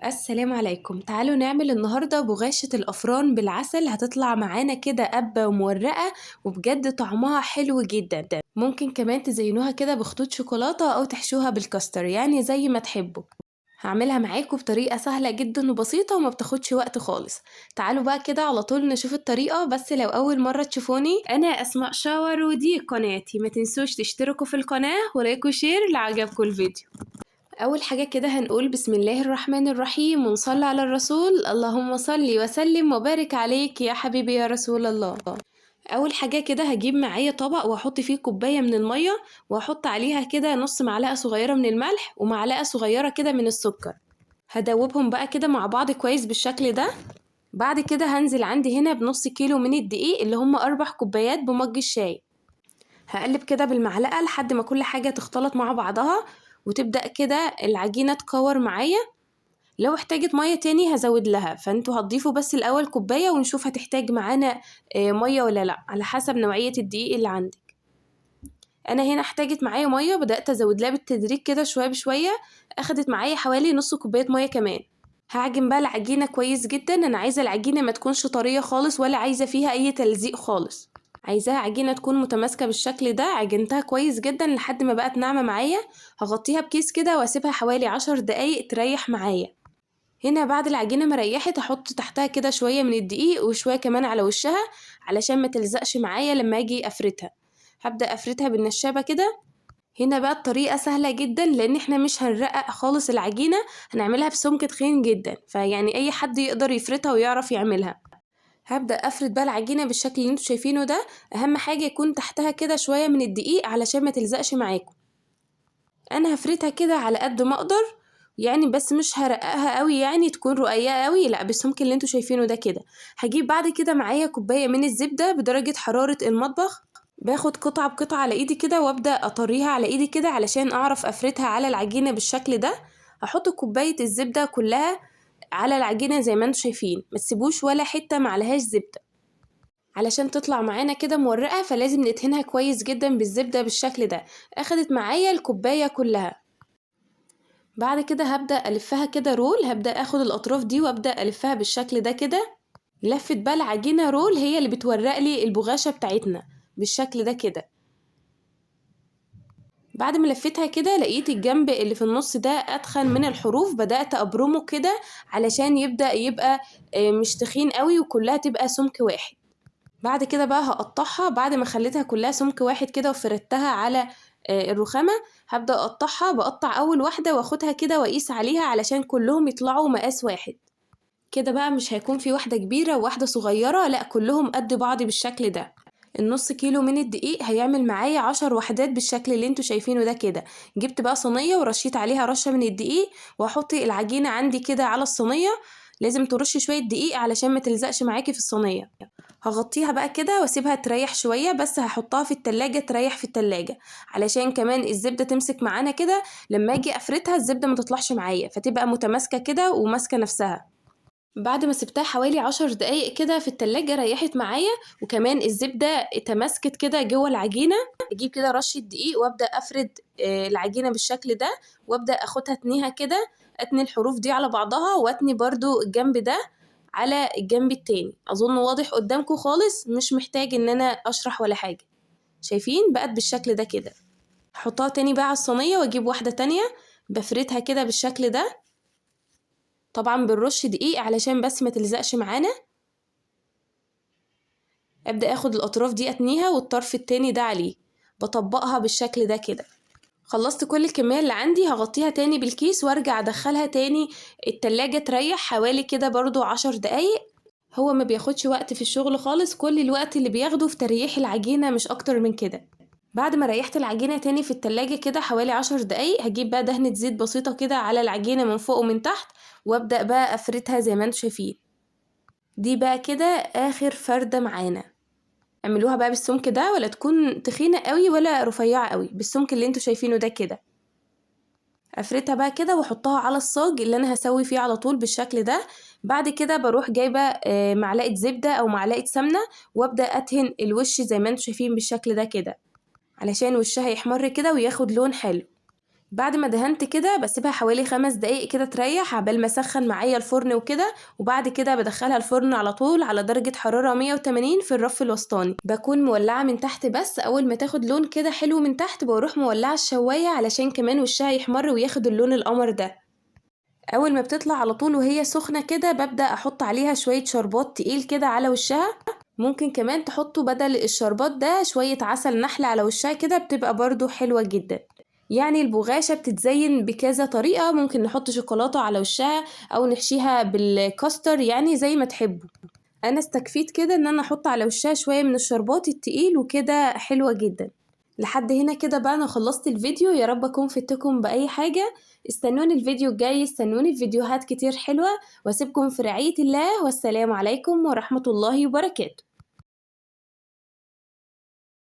السلام عليكم. تعالوا نعمل النهاردة بغاشة الأفران بالعسل. هتطلع معانا كده قبة ومورقة، وبجد طعمها حلو جدا. ممكن كمان تزينوها كده بخطوط شوكولاتة أو تحشوها بالكاستر، يعني زي ما تحبوا. هعملها معاكم بطريقة سهلة جدا وبسيطة وما بتاخدش وقت خالص. تعالوا بقى كده على طول نشوف الطريقة. بس لو أول مرة تشوفوني، أنا أسماء شاور ودي قناتي. ما تنسوش تشتركوا في القناة ولايك وشير لعجبكم الفيديو. أول حاجة كده هنقول بسم الله الرحمن الرحيم ونصلي على الرسول. اللهم صل وسلم وبارك عليك يا حبيبي يا رسول الله. أول حاجة كده هجيب معايا طبق وأحط فيه كوباية من المية، وأحط عليها كده نص معلقة صغيرة من الملح ومعلقة صغيرة كده من السكر. هدوبهم بقى كده مع بعض كويس بالشكل ده. بعد كده هنزل عندي هنا بنص كيلو من الدقيق اللي هم 4 كوبايات بمج الشاي. هقلب كده بالمعلقة لحد ما كل حاجة تختلط مع بعضها وتبدأ كده العجينة تكور معايا. لو احتاجت مية تاني هزود لها، فانتوا هتضيفوا بس الأول كوباية ونشوف هتحتاج معانا مية ولا لأ، على حسب نوعية الدقيق اللي عندك. أنا هنا احتاجت معايا مية، بدأت أزود لها بالتدريج كده شوية بشوية. أخدت معايا حوالي نص كوباية مية كمان. هعجن بقى العجينة كويس جدا. أنا عايزة العجينة ما تكونش طرية خالص ولا عايزة فيها أي تلزيق خالص. عايزاها عجينة تكون متماسكة بالشكل ده. عجنتها كويس جدا لحد ما بقت ناعمة معايا. هغطيها بكيس كده واسيبها حوالي 10 دقايق تريح معايا. هنا بعد العجينة ما ريحت هحط تحتها كده شوية من الدقيق وشوية كمان على وشها علشان ما تلزقش معايا لما اجي افردها. هبدأ افردها بالنشابة كده. هنا بقى الطريقة سهلة جدا لان احنا مش هنرقق خالص العجينة، هنعملها بسمك تخين جدا، فيعني اي حد يقدر يفردها ويعرف يعملها. هبدأ افرد بقى العجينة بالشكل اللي انتوا شايفينه ده. اهم حاجة يكون تحتها كده شوية من الدقيق علشان ما تلزقش معاكم. انا هفردها كده على قد ما اقدر، يعني بس مش هرققها قوي، يعني تكون رقيقة قوي لا، بالسمك اللي انتوا شايفينه ده كده. هجيب بعد كده معايا كوباية من الزبدة بدرجة حرارة المطبخ. باخد قطعة بقطعة على ايدي كده وابدأ اطريها على ايدي كده علشان اعرف افردها على العجينة بالشكل ده. هحط كوباية الزبدة كلها على العجينة زي ما انتوا شايفين، ما تسيبوش ولا حتة معلهاش زبدة علشان تطلع معانا كده مورقة، فلازم ندهنها كويس جدا بالزبدة بالشكل ده. اخدت معايا الكوباية كلها. بعد كده هبدأ ألفها كده رول. هبدأ أخد الأطراف دي وأبدأ ألفها بالشكل ده كده. لفة بقى العجينة رول هي اللي بتورق لي البغاشة بتاعتنا بالشكل ده كده. بعد ما لفتها كده لقيت الجنب اللي في النص ده أتخن من الحروف، بدأت أبرمه كده علشان يبدأ يبقى مش تخين قوي وكلها تبقى سمك واحد. بعد كده بقى هقطعها بعد ما خليتها كلها سمك واحد كده وفردتها على الرخامة. هبدأ أقطعها، بقطع أول واحدة واخدها كده وأقيس عليها علشان كلهم يطلعوا مقاس واحد. كده بقى مش هيكون في واحدة كبيرة وواحدة صغيرة، لأ كلهم قد بعض بالشكل ده. النص كيلو من الدقيق هيعمل معايا 10 وحدات بالشكل اللي انتوا شايفينه ده كده. جبت بقى صينية ورشيت عليها رشة من الدقيق، وهحط العجينة عندي كده على الصينية. لازم ترشي شوية دقيق علشان ما تلزقش معاكي في الصينية. هغطيها بقى كده واسيبها تريح شوية، بس هحطها في التلاجة تريح في التلاجة علشان كمان الزبدة تمسك معانا كده. لما اجي افردها الزبدة ما تطلعش معايا، فتبقى متماسكة كده وماسكة نفسها. بعد ما سبتها حوالي 10 دقايق كده في التلاجة ريحت معايا، وكمان الزبدة اتمسكت كده جوه العجينة. اجيب كده رشة دقيق وابدأ افرد العجينة بالشكل ده، وابدأ اخدها اتنيها كده. اتني الحروف دي على بعضها واتني برضو الجنب ده على الجنب التاني. اظن واضح قدامكم خالص، مش محتاج ان انا اشرح ولا حاجة. شايفين بقت بالشكل ده كده. احطها تاني بقى على الصينية واجيب واحدة تانية بفردها كده بالشكل ده. طبعا بنرش دقيق علشان بس ما تلزقش معانا. ابدأ اخد الاطراف دي اتنيها والطرف التاني ده عليه، بطبقها بالشكل ده كده. خلصت كل الكمية اللي عندي، هغطيها تاني بالكيس وارجع ادخلها تاني التلاجة تريح حوالي كده برضو 10 دقايق. هو ما بياخدش وقت في الشغل خالص، كل الوقت اللي بياخده في تريح العجينة مش اكتر من كده. بعد ما ريحت العجينة تاني في التلاجة كده حوالي 10 دقايق، هجيب بقى دهنة زيت بسيطة كده على العجينة من فوق ومن تحت، وابدأ بقى افردها زي ما انتوا شايفين. دي بقى كده اخر فردة معانا. اعملوها بقى بالسمك ده، ولا تكون تخينة قوي ولا رفيعة قوي، بالسمك اللي انتوا شايفينه ده كده. افردها بقى كده واحطها على الصاج اللي انا هسوي فيه على طول بالشكل ده. بعد كده بروح جايبة معلقة زبدة او معلقة سمنة، وابدأ ادهن الوش زي ما انتوا شايفين بالشكل ده كده علشان وشها يحمر كده وياخد لون حلو. بعد ما دهنت كده بسيبها حوالي 5 دقايق كده تريح عبال ما اسخن معايا الفرن وكده، وبعد كده بدخلها الفرن على طول على درجة حرارة 180 في الرف الوسطاني. بكون مولعة من تحت، بس اول ما تاخد لون كده حلو من تحت بروح مولعة الشواية علشان كمان وشها يحمر وياخد اللون القمر ده. اول ما بتطلع على طول وهي سخنة كده ببدأ احط عليها شوية شربات تقيل كده على وشها. ممكن كمان تحطوا بدل الشربات ده شوية عسل نحل على وشها كده، بتبقى برضو حلوة جدا. يعني البغاشة بتتزين بكذا طريقة، ممكن نحط شوكولاتة على وشها او نحشيها بالكاستر، يعني زي ما تحبوا. انا استكفيت كده ان انا احط على وشها شوية من الشربات التقيل وكده حلوة جدا. لحد هنا كده بقى انا خلصت الفيديو، يا رب اكون فدتكم باي حاجة. استنوني الفيديو الجاي، استنوني في فيديوهات كتير حلوة، واسيبكم في رعاية الله، والسلام عليكم ورحمة الله وبركاته.